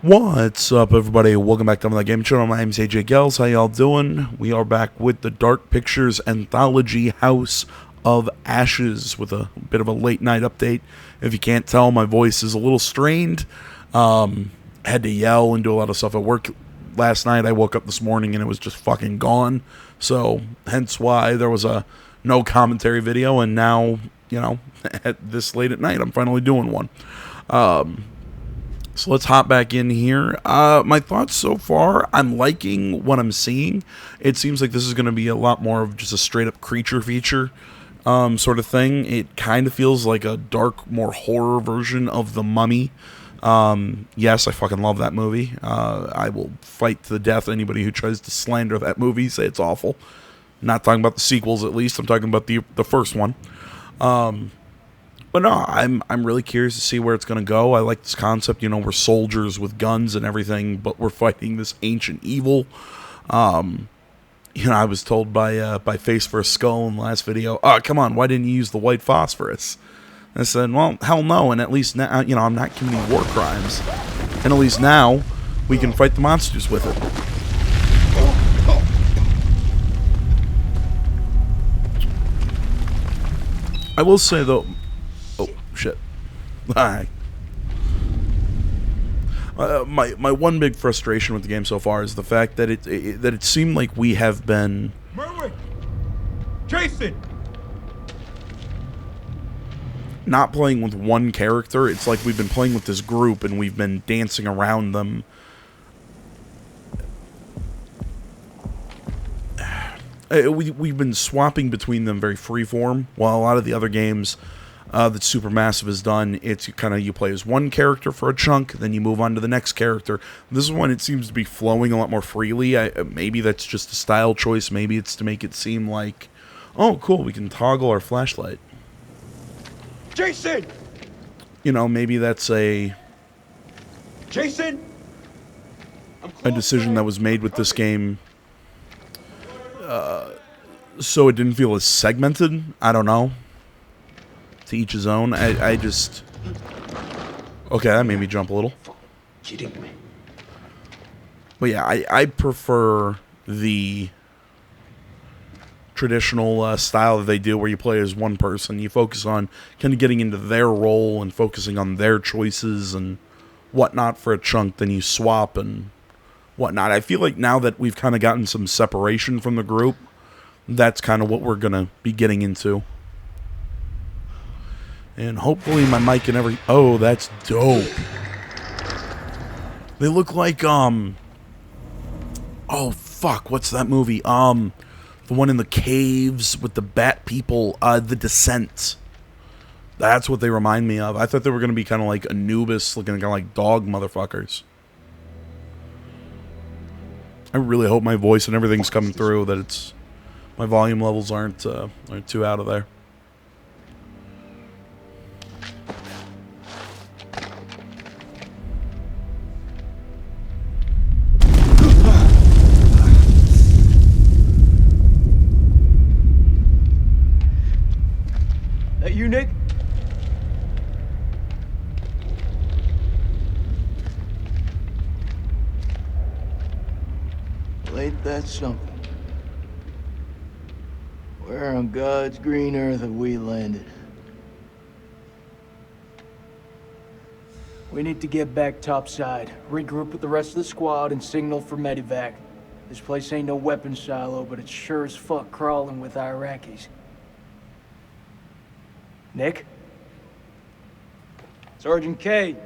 What's up, everybody? Welcome back to the Game Channel. My name's AJ Gels. How y'all doing? We are back with the Dark Pictures Anthology House of Ashes with a bit of a late night update. If you can't tell, my voice is a little strained. Had to yell and do a lot of stuff at work last night. I woke up this morning and it was just fucking gone. So, hence why there was a no commentary video. And now, at this late at night, I'm finally doing one. So let's hop back in here. My thoughts so far, I'm liking what I'm seeing. It seems like this is going to be a lot more of just a straight-up creature feature sort of thing. It kind of feels like a dark, more horror version of The Mummy. Yes, I fucking love that movie. I will fight to the death anybody who tries to slander that movie, say it's awful. Not talking about the sequels, at least. I'm talking about the first one. But no, I'm really curious to see where it's going to go. I like this concept, we're soldiers with guns and everything, but we're fighting this ancient evil. I was told by Face for a Skull in the last video, oh, come on, why didn't you use the white phosphorus? And I said, well, hell no, and at least now, I'm not committing war crimes. And at least now, we can fight the monsters with it. I will say, though... Oh, shit. Alright. My one big frustration with the game so far is the fact that it seemed like we have been... Merwin! Jason! Not playing with one character. It's like we've been playing with this group and we've been dancing around them. We've been swapping between them very freeform, while a lot of the other games that Supermassive has done, it's kind of you play as one character for a chunk, then you move on to the next character. This one, it seems to be flowing a lot more freely. Maybe that's just a style choice. Maybe it's to make it seem like, oh, cool, we can toggle our flashlight. Jason! Maybe that's a Jason! decision that was made with this game. So it didn't feel as segmented. I don't know. To each his own. I just... Okay, that made me jump a little. Kidding me. But yeah, I prefer the traditional style that they do where you play as one person. You focus on kind of getting into their role and focusing on their choices and whatnot for a chunk. Then you swap and whatnot. I feel like now that we've kind of gotten some separation from the group, that's kind of what we're going to be getting into. And hopefully my mic and every... Oh, that's dope. They look like, Oh, fuck, what's that movie? The one in the caves with the bat people, The Descent. That's what they remind me of. I thought they were going to be kind of like Anubis, looking kind of like dog motherfuckers. I really hope my voice and everything's coming through, that it's... My volume levels aren't too out of there. That you, Nick? Well, ain't that something? Where on God's green earth have we landed? We need to get back topside, regroup with the rest of the squad, and signal for medevac. This place ain't no weapons silo, but it's sure as fuck crawling with Iraqis. Nick? Sergeant K,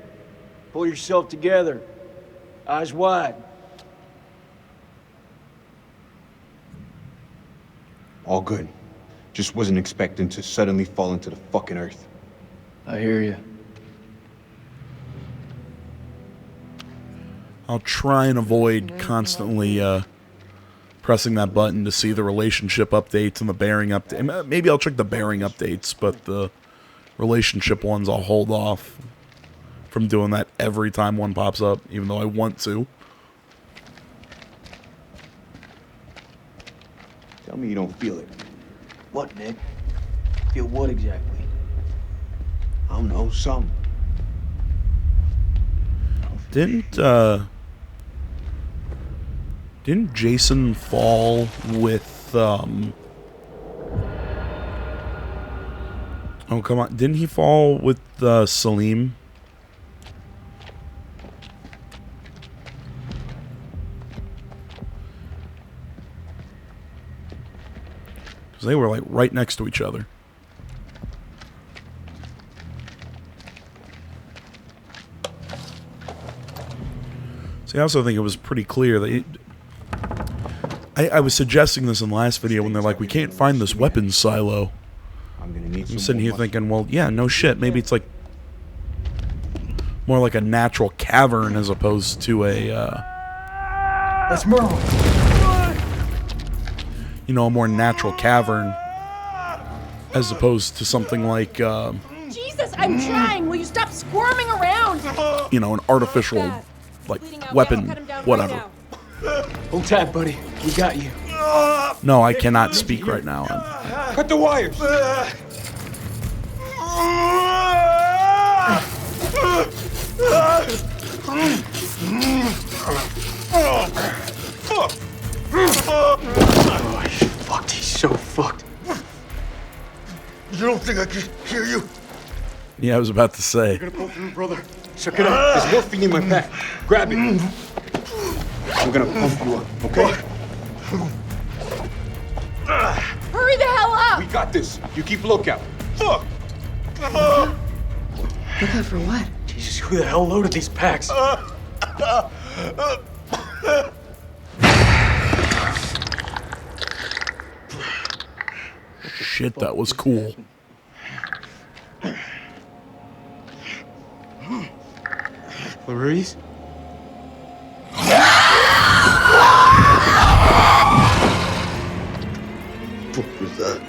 pull yourself together. Eyes wide. All good. Just wasn't expecting to suddenly fall into the fucking earth. I hear you. I'll try and avoid constantly pressing that button to see the relationship updates and the bearing update. Maybe I'll check the bearing updates, but the relationship ones I'll hold off from doing that every time one pops up, even though I want to. Tell me you don't feel it. What, Nick? Feel what exactly? I don't know, some. Didn't Jason fall with oh come on, didn't he fall with Salim? Because they were like right next to each other. See, I also think it was pretty clear that I was suggesting this in the last video when they're like, we can't find this weapons silo. I'm sitting here thinking, well, yeah, no shit. Maybe it's like more like a natural cavern as opposed to a, Let's move. you know, a more natural cavern as opposed to something like, Jesus, I'm trying. Will you stop squirming around? you know, an artificial, like, weapon, whatever. Hold tight, buddy. We got you. No, I cannot speak right now. Cut the wires! Oh, he's fucked. He's so fucked. You don't think I can hear you? Yeah, I was about to say. Gonna pull through, brother. Suck it up. There's morphine in my pack. Grab it. I'm gonna pump you up, okay? Hurry the hell up! We got this. You keep lookout. Fuck! Lookout for what? Jesus, who the hell loaded these packs? Shit, that was cool. Clarice? What was that?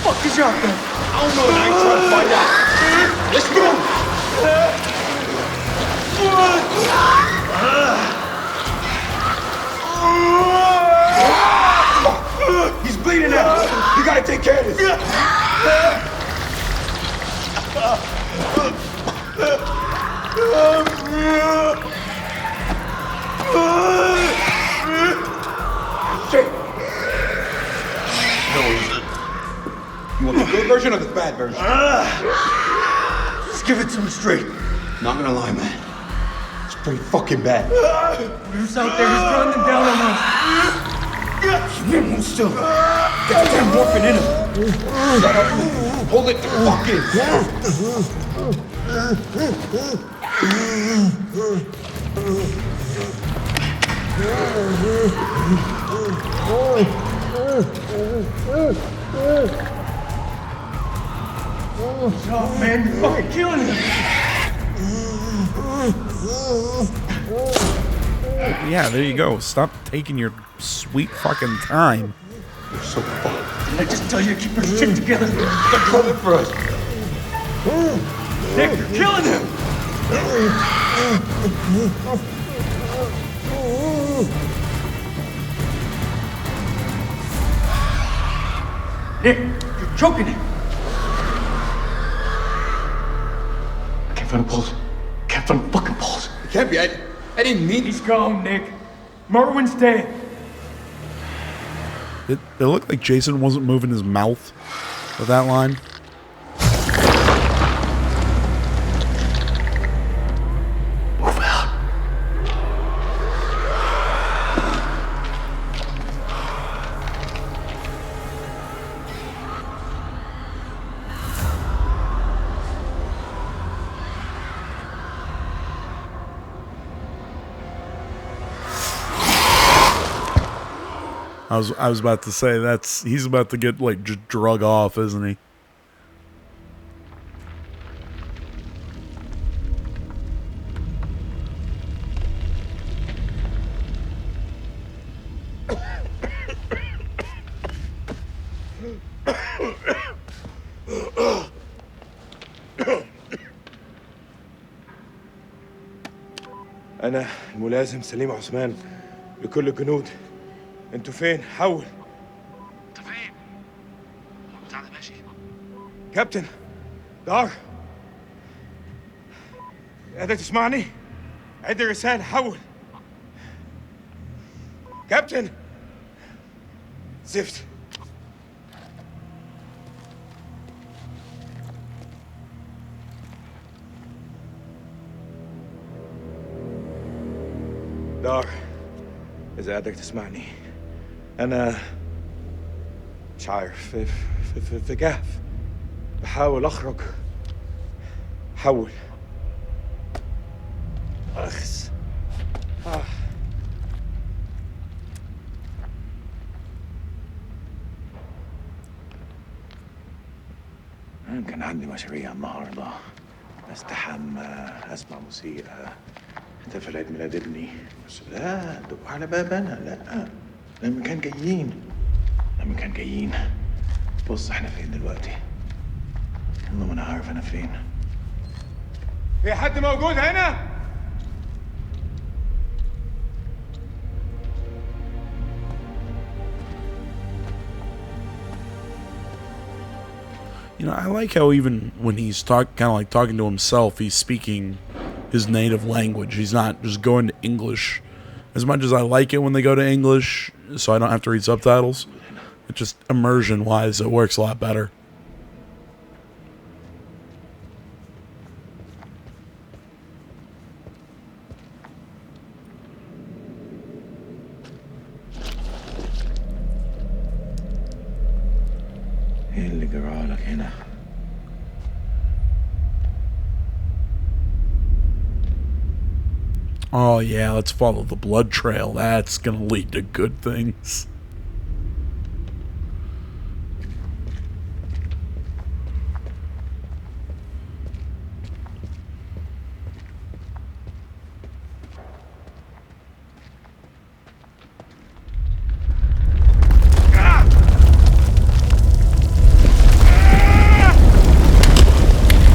Fuck is out there? I don't know, and I ain't trying to find out. Let's go! He's bleeding out. You gotta take care of this. Shit. You want the good version or the bad version? Just give it to me straight. Not gonna lie, man. It's pretty fucking bad. Who's out there? He's running them down on us. Hold still. Get the damn morphine in him. Shut up. Hold it the fuck in. Oh, man, you're fucking killing him. Yeah, there you go. Stop taking your sweet fucking time. You're so fucked. Didn't I just tell you to keep your shit together? They're coming for us. Nick, you're killing him. Nick, you're choking him. I can't find a pulse. Can't find a fucking pulse. It can't be. I didn't mean. He's gone, Nick. Merwin's dead. It looked like Jason wasn't moving his mouth with that line. Move out. I was about to say he's about to get like drug off, isn't he? أنا الملازم سليم عثمان لكل الجنود. أنتوا فين؟ حول. انت فين؟ هو بتاع ده ماشي؟ كابتن دار قادر تسمعني؟ عندي رسالة حول كابتن زفت دار إذا قادر تسمعني أنا مش عارف في كهف بحاول أخرج حول أخس كان عندي مشاريع النهارده استحمى اسمع موسيقى احتفل عيد ميلاد ابني بس لا دقوا على باب انا لا لما كان جايين بص احنا فين دلوقتي والله ما انا عارف انا فين في حد موجود هنا You know, I like how even when he's kind of like talking to himself, he's speaking his native language. He's not just going to English. As much as I like it when they go to English, so I don't have to read subtitles, it just immersion-wise, it works a lot better. ايه اللي جرالك هنا Oh yeah, let's follow the blood trail. That's gonna lead to good things.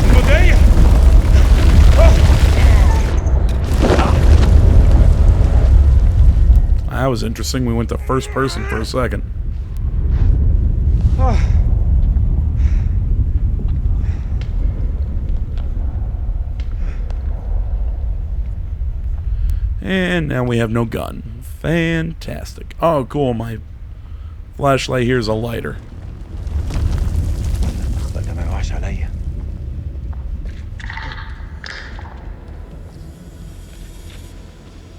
المدير That was interesting. We went to first person for a second. And now we have no gun. Fantastic. Oh, cool. My flashlight here is a lighter. خبرك ما يروحش عليا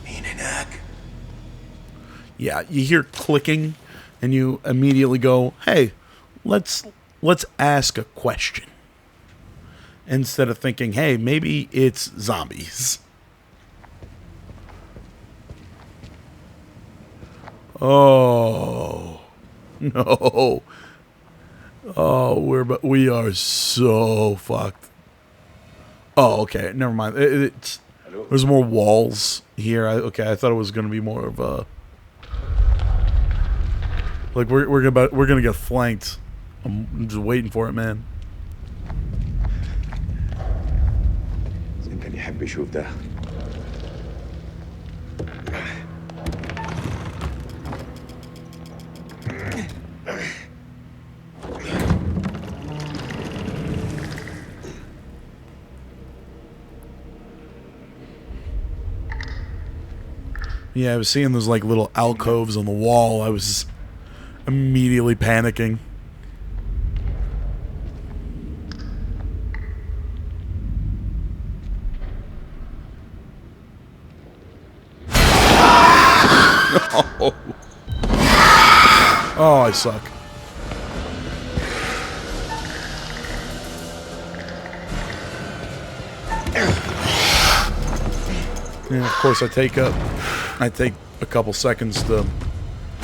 مين هناك Yeah, you hear clicking and you immediately go, "Hey, let's ask a question." Instead of thinking, "Hey, maybe it's zombies." Oh. No. Oh, we are so fucked. Oh, okay. Never mind. There's more walls here. I thought it was going to be more of a like we're gonna get flanked. I'm just waiting for it, man. زين كان يحب يشوف ده Yeah, I was seeing those like little alcoves on the wall. I was immediately panicking. Oh, I suck. And of course I take a couple seconds to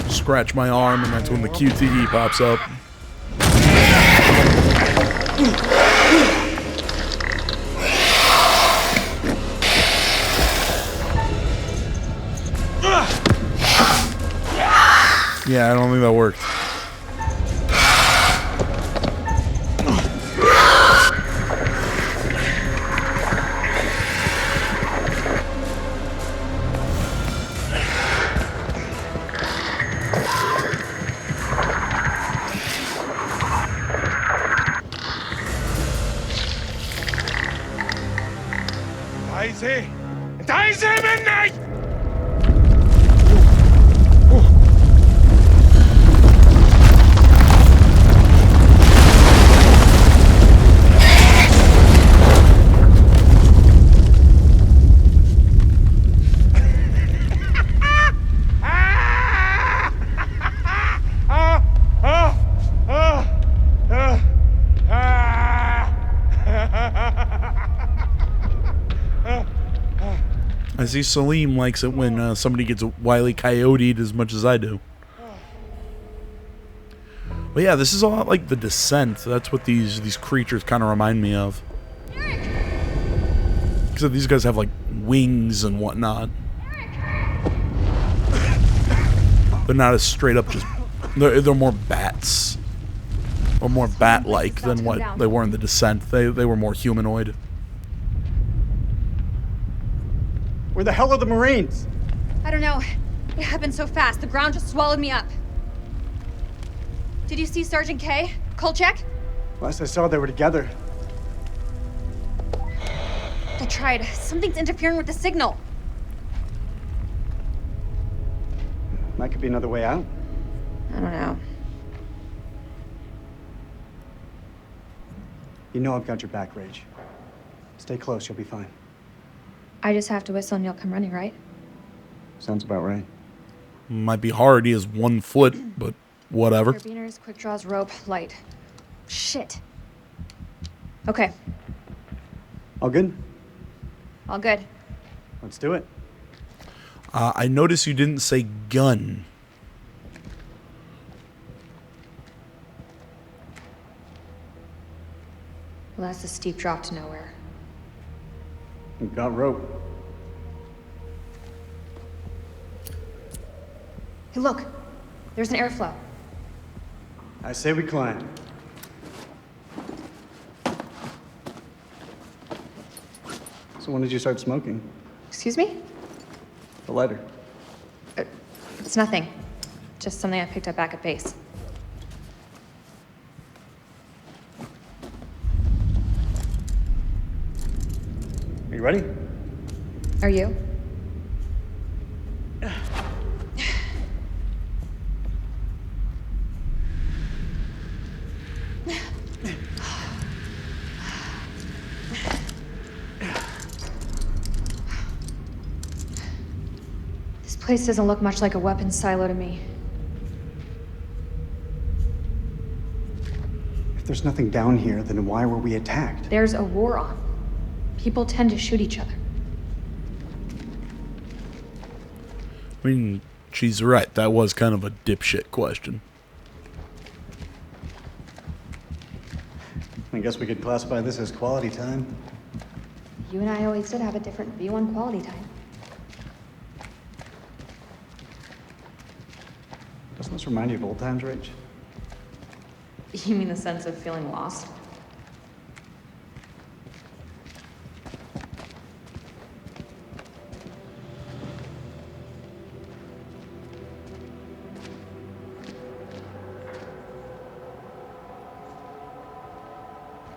scratch my arm, and that's when the QTE pops up. Yeah, I don't think that worked. عايز ايه؟ انت عايز ايه مني؟ I see Salim likes it when somebody gets Wile E. Coyote'd as much as I do. But yeah, this is a lot like The Descent. That's what these creatures kind of remind me of. Except these guys have like wings and whatnot. They're not as straight up just... They're more bats. Or more bat-like than what they were in The Descent. They were more humanoid. Where the hell are the Marines? I don't know. It happened so fast. The ground just swallowed me up. Did you see Sergeant K? Kolchak? Last I saw, they were together. I tried. Something's interfering with the signal. That could be another way out. I don't know. You know I've got your back, Rage. Stay close, you'll be fine. I just have to whistle and you'll come running, right? Sounds about right. Might be hard. He has 1 foot, but whatever. Carabiners, quick draws, rope, light. Shit. Okay, All good? all good. Let's do it. I noticed you didn't say gun. Well, that's a steep drop to nowhere. We've got rope. Hey, look. There's an airflow. I say we climb. So when did you start smoking? Excuse me? The lighter. It's nothing. Just something I picked up back at base. Are you ready? Are you? This place doesn't look much like a weapons silo to me. If there's nothing down here, then why were we attacked? There's a war on. People tend to shoot each other. I mean, she's right. That was kind of a dipshit question. I guess we could classify this as quality time. You and I always did have a different view on quality time. Doesn't this remind you of old times, Rach? You mean the sense of feeling lost?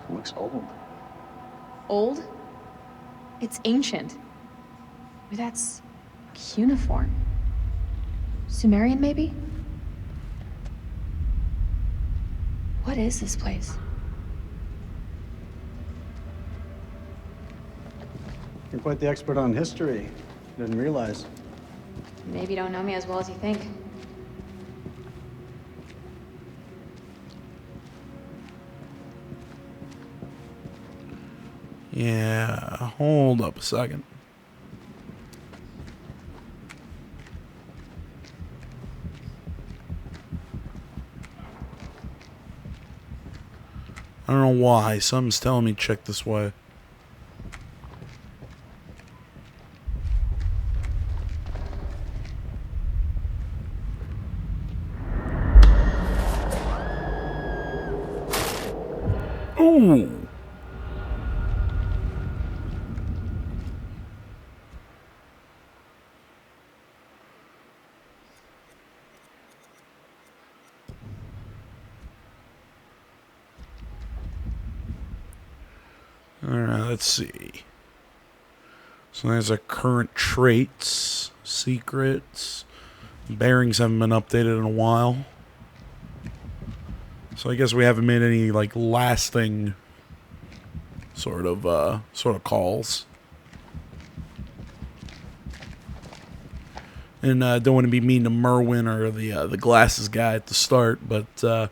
It looks old. Old? It's ancient. Or that's cuneiform. Sumerian, maybe? What is this place? You're quite the expert on history. Didn't realize. Maybe you don't know me as well as you think. Yeah, hold up a second. I don't know why. Something's telling me check this way. Ooh. Alright, let's see. So there's our current traits, secrets. Bearings haven't been updated in a while. So I guess we haven't made any like lasting sort of calls. And I don't want to be mean to Merwin or the glasses guy at the start, but I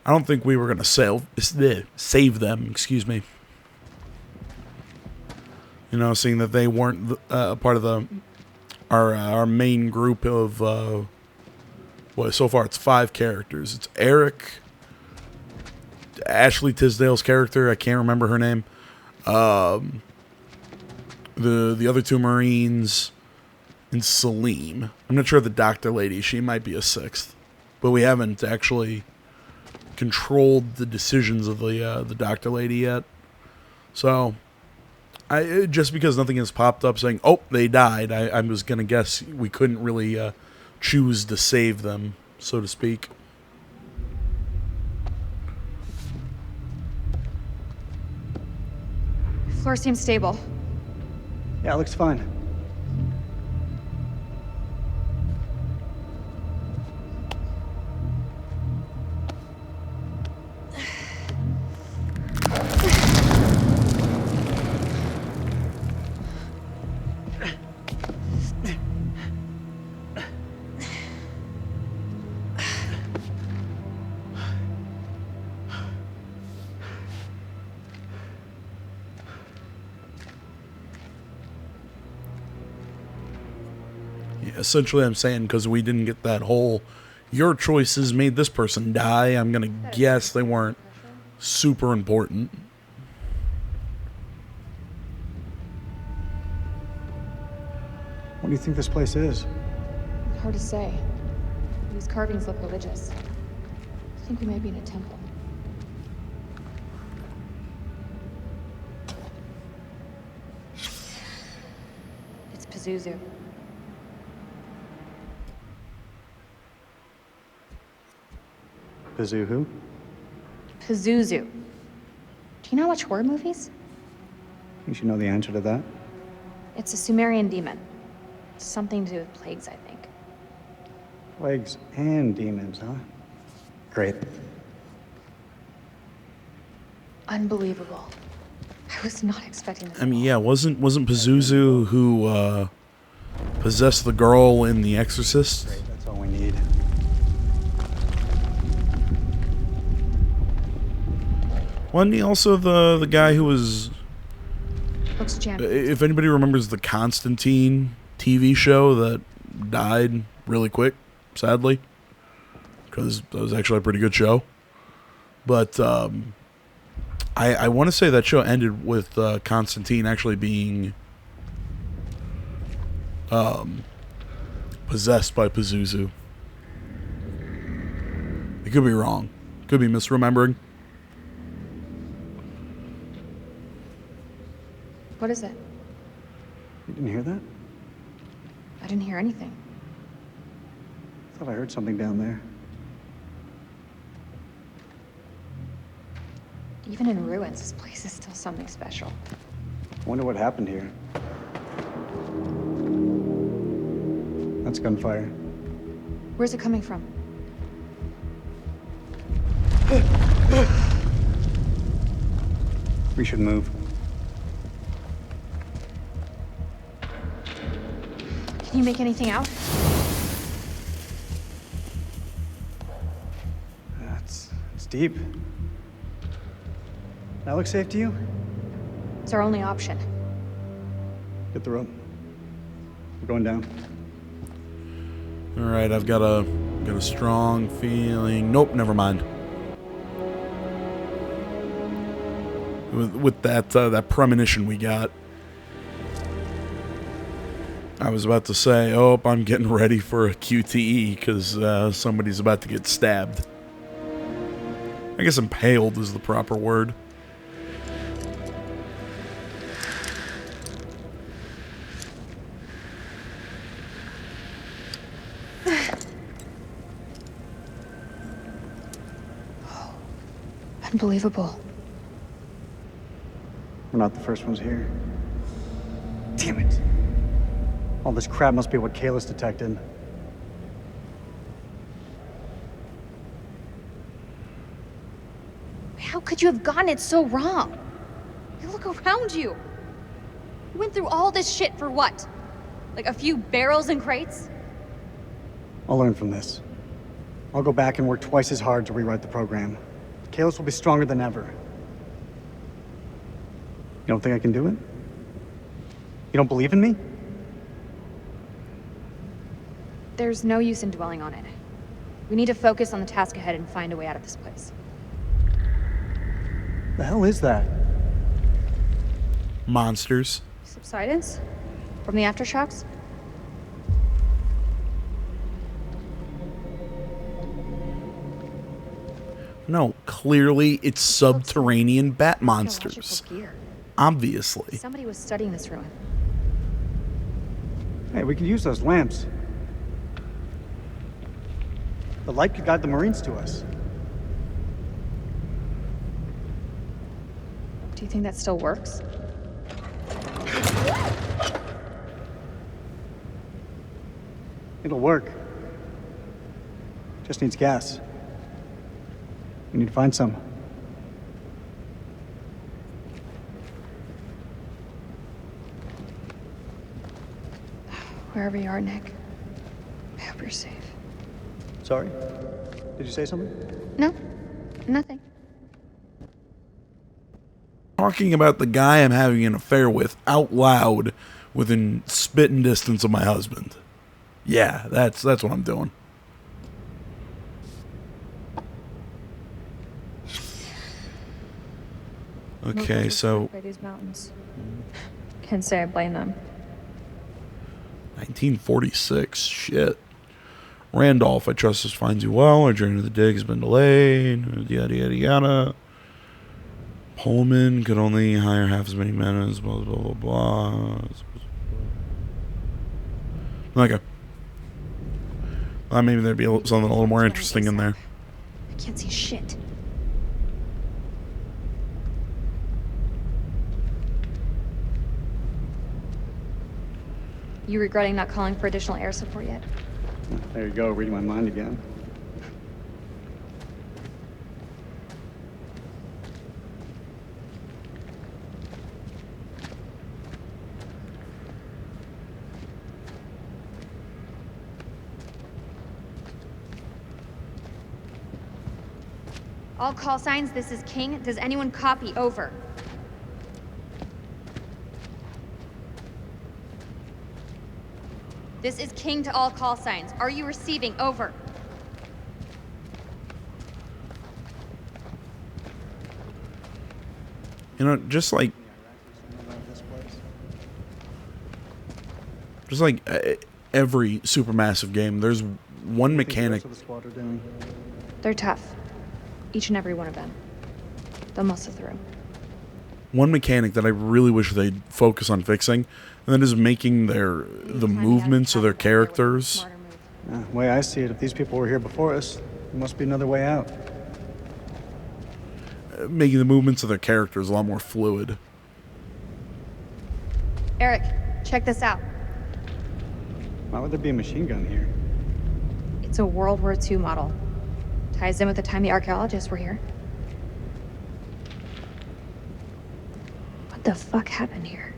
don't think we were going to save them. Excuse me. You know, seeing that they weren't part of our main group of well, so far it's 5 characters. It's Eric, Ashley Tisdale's character. I can't remember her name. The other 2 Marines. And Salim. I'm not sure the doctor lady. She might be a 6th, but we haven't actually controlled the decisions of the doctor lady yet. So, just because nothing has popped up saying, "Oh, they died," I was gonna guess we couldn't really choose to save them, so to speak. Floor seems stable. Yeah, it looks fine. Essentially, I'm saying because we didn't get that whole your choices made this person die, I'm going to guess they weren't super important. What do you think this place is? Hard to say. These carvings look religious. I think we may be in a temple. It's Pazuzu. Kazoo who? Pazuzu. Do you not watch horror movies? You should know the answer to that. It's a Sumerian demon. Something to do with plagues, I think. Plagues and demons, huh? Great. Unbelievable. I was not expecting this. I mean, yeah, wasn't Pazuzu who possessed the girl in The Exorcist? Great, that's all we need. Wasn't he also the guy who was... Looks jammed. If anybody remembers the Constantine TV show that died really quick, sadly, because that was actually a pretty good show. But I want to say that show ended with Constantine actually being possessed by Pazuzu. I could be wrong. Could be misremembering. What is it? You didn't hear that? I didn't hear anything. I thought I heard something down there. Even in ruins, this place is still something special. I wonder what happened here. That's gunfire. Where's it coming from? We should move. Can you make anything out? It's deep. That looks safe to you? It's our only option. Get the rope. We're going down. All right, I've got a strong feeling. Nope, never mind. With that premonition we got, I was about to say, "Oh, I'm getting ready for a QTE because somebody's about to get stabbed." I guess impaled is the proper word. Unbelievable. We're not the first ones here. Damn it. All this crap must be what Kayla's detected. How could you have gotten it so wrong? You look around you. You went through all this shit for what? Like a few barrels and crates? I'll learn from this. I'll go back and work twice as hard to rewrite the program. Kalos will be stronger than ever. You don't think I can do it? You don't believe in me? There's no use in dwelling on it. We need to focus on the task ahead and find a way out of this place. The hell is that? Monsters. Subsidence? From the aftershocks? No, clearly it's subterranean bat monsters. Archaeological gear. Obviously. Somebody was studying this ruin. Hey, we could use those lamps. The light could guide the Marines to us. Do you think that still works? It'll work. Just needs gas. We need to find some. Wherever you are, Nick, I hope you're safe. Sorry? Did you say something? No, nothing. Talking about the guy I'm having an affair with out loud within spitting distance of my husband. Yeah, that's what I'm doing. Okay, so By these mountains. Can't say I blame them. 1946. Shit. Randolph, I trust this finds you well. Our journey to the dig has been delayed. Yada yada yada. Pullman could only hire half as many men as blah blah blah blah. Okay. Maybe there'd be something a little more interesting in there. I can't see shit. You regretting not calling for additional air support yet? There you go, reading my mind again. All call signs, this is King. Does anyone copy? Over. This is King to all call signs. Are you receiving? Over. You know, just like every supermassive game, there's one mechanic. They're tough. Each and every one of them. They'll muscle through. One mechanic that I really wish they'd focus on fixing, and that is making the movements of their characters. The way I see it, if these people were here before us, there must be another way out. Making the movements of their characters a lot more fluid. Eric, check this out. Why would there be a machine gun here? It's a World War II model. Ties in with the time the archaeologists were here. What the fuck happened here?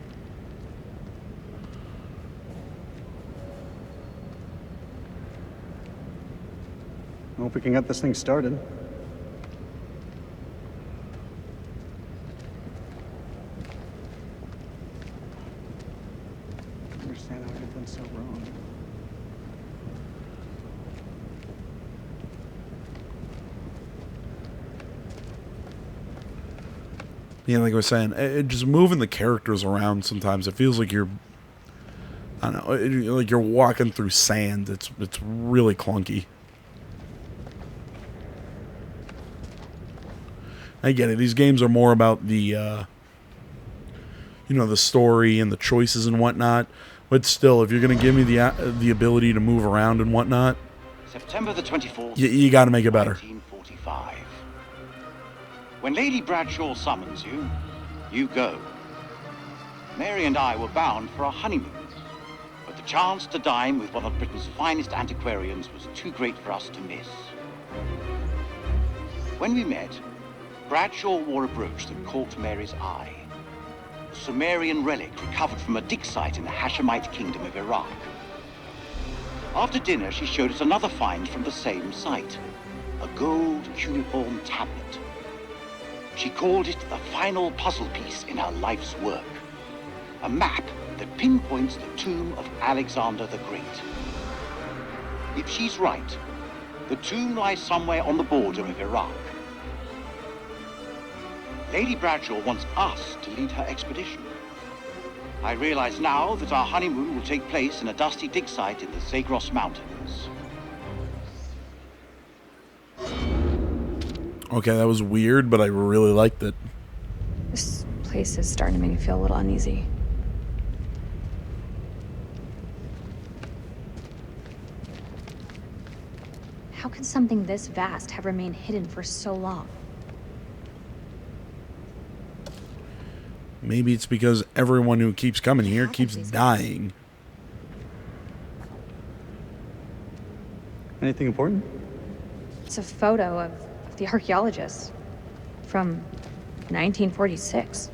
I hope we can get this thing started. I don't understand how I did that so wrong. Yeah, like I was saying, just moving the characters around sometimes, it feels like you're, I don't know, like you're walking through sand. It's really clunky. I get it. These games are more about the, the story and the choices and whatnot. But still, if you're going to give me the ability to move around and whatnot, September the 24th, you got to make it better. 1945. When Lady Bradshaw summons you, you go. Mary and I were bound for our honeymoon, but the chance to dine with one of Britain's finest antiquarians was too great for us to miss. When we met, Bradshaw wore a brooch that caught Mary's eye. A Sumerian relic recovered from a dig site in the Hashemite kingdom of Iraq. After dinner, she showed us another find from the same site, a gold cuneiform tablet. She called it the final puzzle piece in her life's work, a map that pinpoints the tomb of Alexander the Great. If she's right, the tomb lies somewhere on the border of Iraq. Lady Bradshaw wants us to lead her expedition. I realize now that our honeymoon will take place in a dusty dig site in the Zagros Mountains. Okay, that was weird, but I really liked it. This place is starting to make me feel a little uneasy. How can something this vast have remained hidden for so long? Maybe it's because everyone who keeps coming here keeps dying. Anything important? It's a photo of the archaeologist from 1946.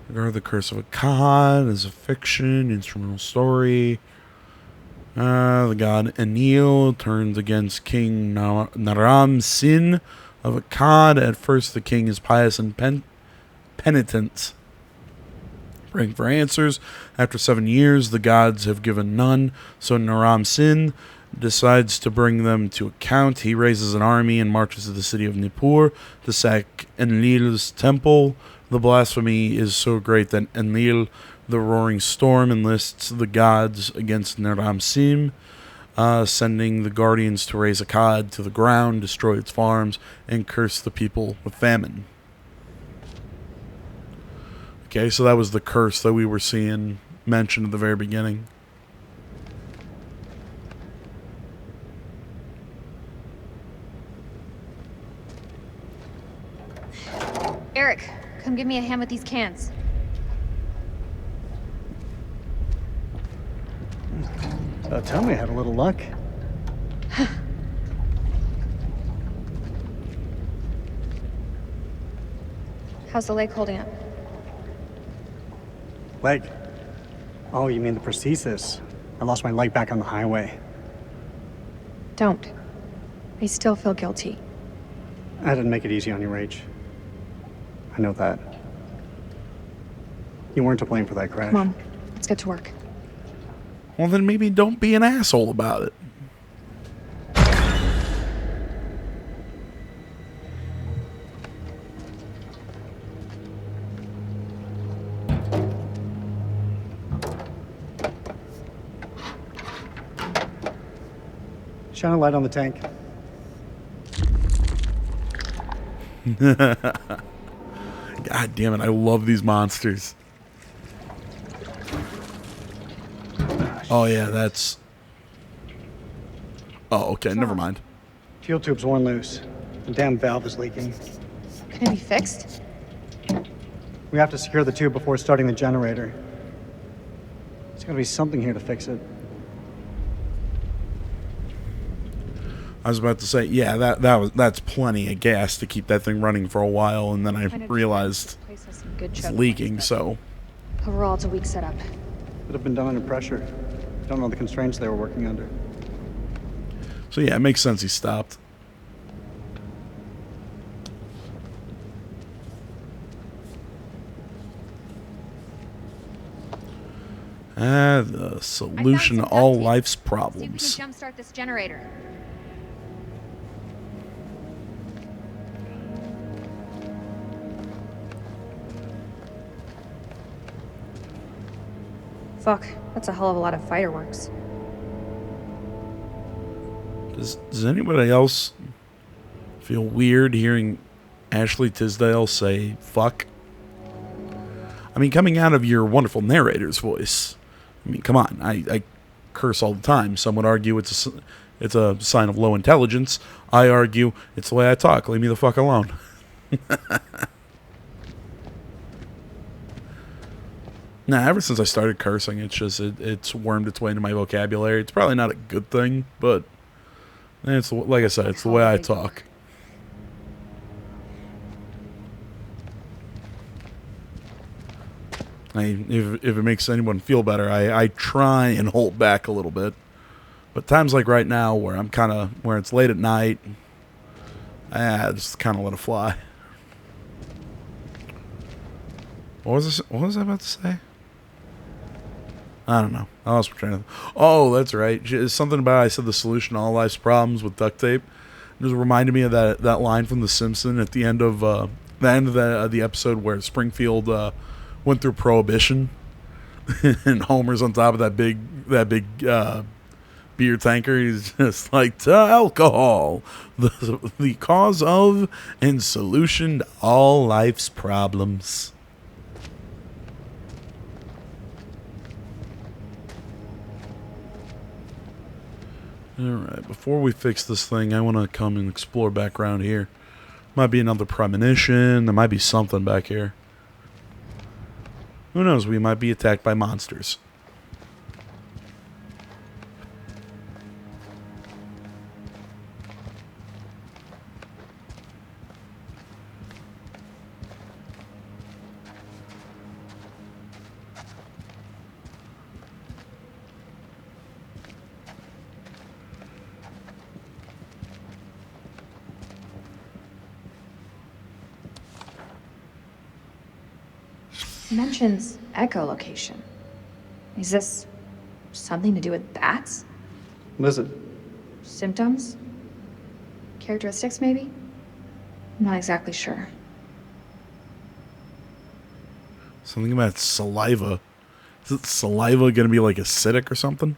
Regard the Curse of Akkad as a fiction, instrumental story. The god Enlil turns against King Naram Sin of Akkad. At first, the king is pious and penitent, praying for answers. After 7 years, the gods have given none, so Naram Sin decides to bring them to account. He raises an army and marches to the city of Nippur to sack Enlil's temple. The blasphemy is so great that Enlil, the roaring storm, enlists the gods against Naram Sin, sending the guardians to raise Akkad to the ground, destroy its farms, and curse the people with famine. Okay, so that was the curse that we were seeing mentioned at the very beginning. Eric, come give me a hand with these cans. Tell me I had a little luck. How's the leg holding up? Leg? Oh, you mean the prosthesis? I lost my leg back on the highway. Don't. I still feel guilty. I didn't make it easy on you, Rach. I know that. You weren't to blame for that crash. Come on, let's get to work. Well, then maybe don't be an asshole about it. Shine a light on the tank. God damn it, I love these monsters. Oh yeah, that's... Oh, okay, never mind. Fuel tube's worn loose. The damn valve is leaking. Can it be fixed? We have to secure the tube before starting the generator. There's gotta be something here to fix it. I was about to say, yeah, that's plenty of gas to keep that thing running for a while, and then I realized it's leaking, so... Overall, it's a weak setup. Could have been done under pressure. Don't know the constraints they were working under. So yeah, it makes sense he stopped. The solution to all life's problems. See if we can jumpstart this generator. Fuck, that's a hell of a lot of fireworks. Does anybody else feel weird hearing Ashley Tisdale say fuck? I mean, coming out of your wonderful narrator's voice. I mean, come on. I curse all the time. Some would argue it's a sign of low intelligence. I argue it's the way I talk. Leave me the fuck alone. Nah, ever since I started cursing, it's wormed its way into my vocabulary. It's probably not a good thing, but it's like I said, it's the way I talk. If it makes anyone feel better, I try and hold back a little bit. But times like right now, where where it's late at night, I just kind of let it fly. What was I about to say? I don't know. I lost my train of thought. Oh, that's right. It's something about I said the solution to all life's problems with duct tape. It just reminded me of that line from The Simpsons at the end of the episode where Springfield went through Prohibition, and Homer's on top of that big beer tanker. He's just like, alcohol, the cause of and solution to all life's problems. Alright, before we fix this thing, I want to come and explore back around here. Might be another premonition. There might be something back here. Who knows? We might be attacked by monsters. Mentions echolocation. Is this something to do with bats? What is it? Symptoms? Characteristics, maybe? I'm not exactly sure. Something about saliva. Is it saliva going to be like acidic or something?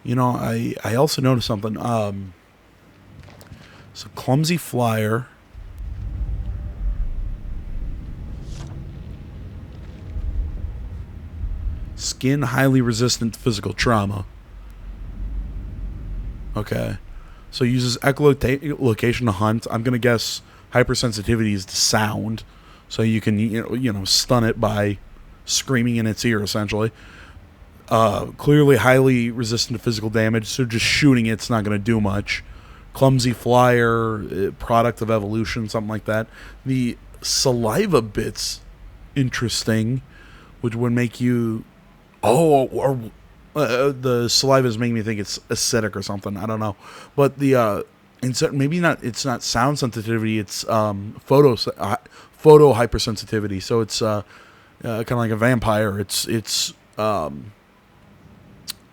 You know, I also noticed something. So clumsy flyer. Skin highly resistant to physical trauma. Okay. So uses echolocation to hunt. I'm going to guess hypersensitivity is to sound. So you can, stun it by screaming in its ear, essentially. Clearly highly resistant to physical damage, so just shooting it's not going to do much. Clumsy flyer, product of evolution, something like that. The saliva bit's interesting, which would make you... the saliva is making me think it's acidic or something. I don't know. But the... maybe not. It's not sound sensitivity, it's photo hypersensitivity. So it's kind of like a vampire. It's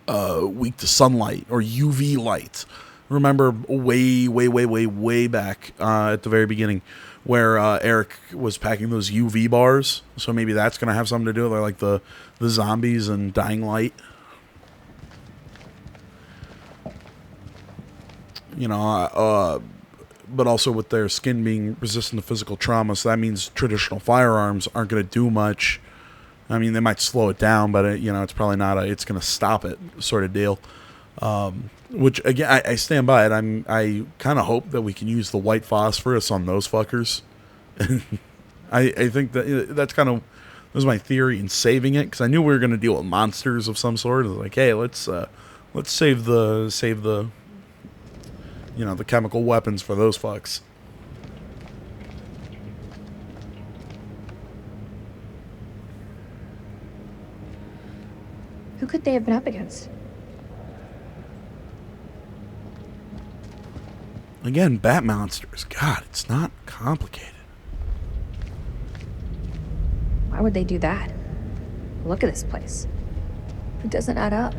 weak to sunlight or UV light. Remember way back at the very beginning where Eric was packing those UV bars. So maybe that's going to have something to do with like the zombies and Dying Light. But also with their skin being resistant to physical trauma. So that means traditional firearms aren't going to do much. I mean, they might slow it down, but it's probably not it's going to stop it sort of deal. Which again, I stand by it. I kind of hope that we can use the white phosphorus on those fuckers. I think that's kind of was my theory in saving it, because I knew we were going to deal with monsters of some sort. It was like, hey, let's save the the chemical weapons for those fucks. Who could they have been up against? Again, bat monsters. God, it's not complicated. Why would they do that? Look at this place. It doesn't add up.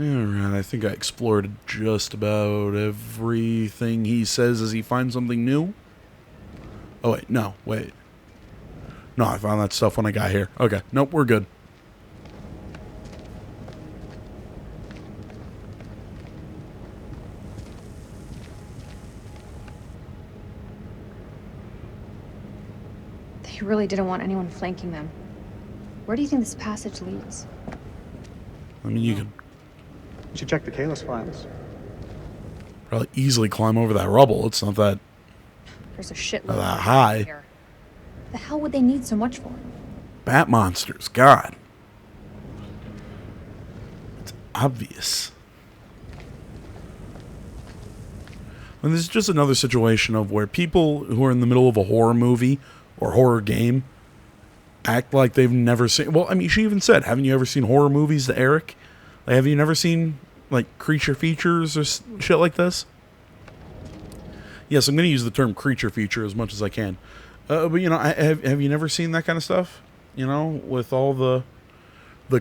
Alright, I think I explored just about everything he says as he finds something new. Oh, wait. No, wait. No, I found that stuff when I got here. Okay. Nope, we're good. They really didn't want anyone flanking them. Where do you think this passage leads? I mean, you could You should check the Kalis files. probably easily climb over that rubble. It's not that There's a shitload that of high. here. The hell would they need so much for? Bat monsters, God. It's obvious. And this is just another situation of where people who are in the middle of a horror movie or horror game act like they've never seen... Well, I mean, she even said, haven't you ever seen horror movies to Eric? Like, have you never seen, like, creature features or shit like this? Yes, I'm going to use the term creature feature as much as I can. But, you know, have you never seen that kind of stuff? You know, with all the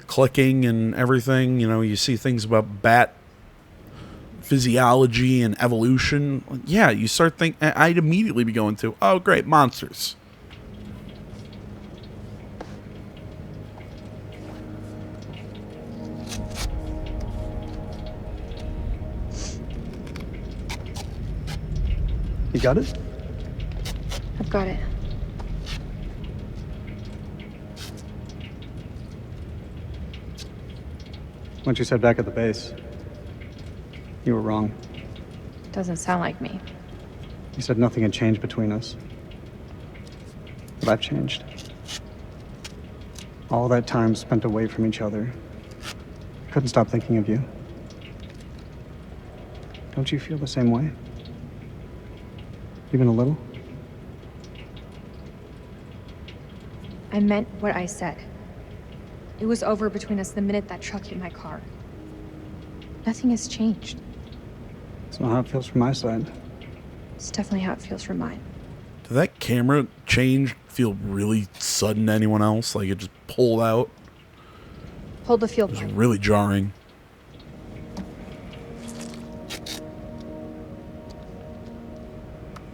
clicking and everything, you know, you see things about bat physiology and evolution. Yeah, you start thinking... I'd immediately be going to, oh, great, monsters. You got it? I've got it. Once you said back at the base, you were wrong. Doesn't sound like me. You said nothing had changed between us. But I've changed. All that time spent away from each other. Couldn't stop thinking of you. Don't you feel the same way? Even a little? I meant what I said. It was over between us the minute that truck hit my car. Nothing has changed. It's not how it feels from my side. It's definitely how it feels from mine. Did that camera change feel really sudden to anyone else? Like it just pulled out? Hold the field It was point. really jarring.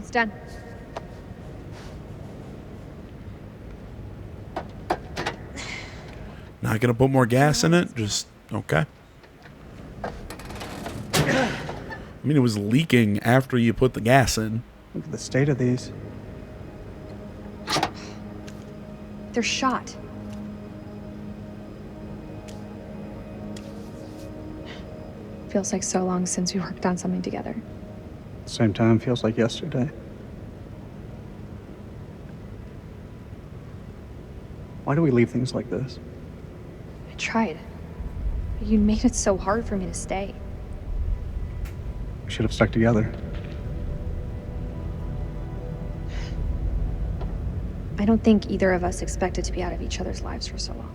It's done. Not gonna put more gas in it? Just, okay. I mean, it was leaking after you put the gas in. Look at the state of these. They're shot. Feels like so long since we worked on something together. Same time feels like yesterday. Why do we leave things like this? I tried. But you made it so hard for me to stay. We should have stuck together. I don't think either of us expected to be out of each other's lives for so long.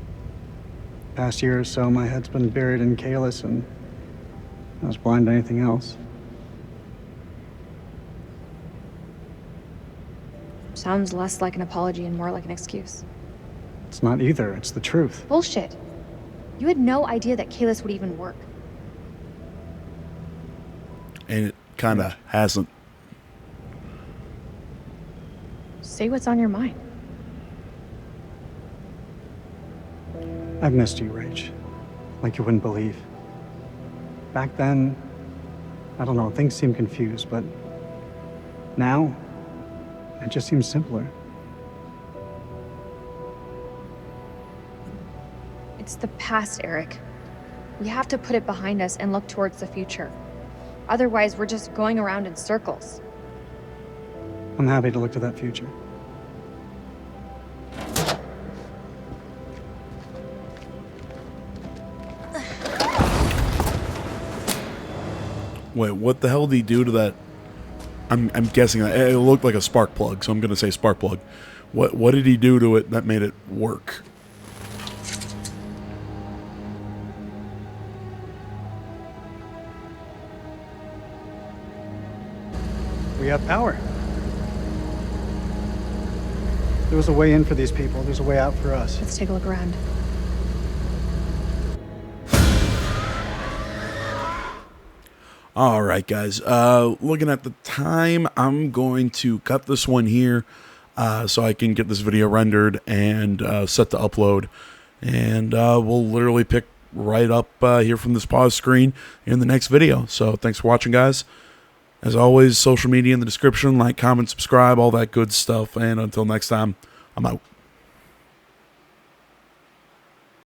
Past year or so, my head's been buried in Kalis, and I was blind to anything else. Sounds less like an apology and more like an excuse. It's not either, it's the truth. Bullshit. You had no idea that Kalis would even work. And it kinda hasn't. Say what's on your mind. I've missed you, Rach. Like you wouldn't believe. Back then, I don't know, things seemed confused, but now, it just seems simpler. It's the past, Eric. We have to put it behind us and look towards the future. Otherwise, we're just going around in circles. I'm happy to look to that future. Wait, what the hell did he do to that? I'm guessing that it looked like a spark plug, so I'm gonna say spark plug. What did he do to it that made it work? We have power. There was a way in for these people. There's a way out for us. Let's take a look around. All right, guys. Looking at the time, I'm going to cut this one here so I can get this video rendered and set to upload. And we'll literally pick right up here from this pause screen in the next video. So thanks for watching, guys. As always, social media in the description. Like, comment, subscribe, all that good stuff. And until next time, I'm out.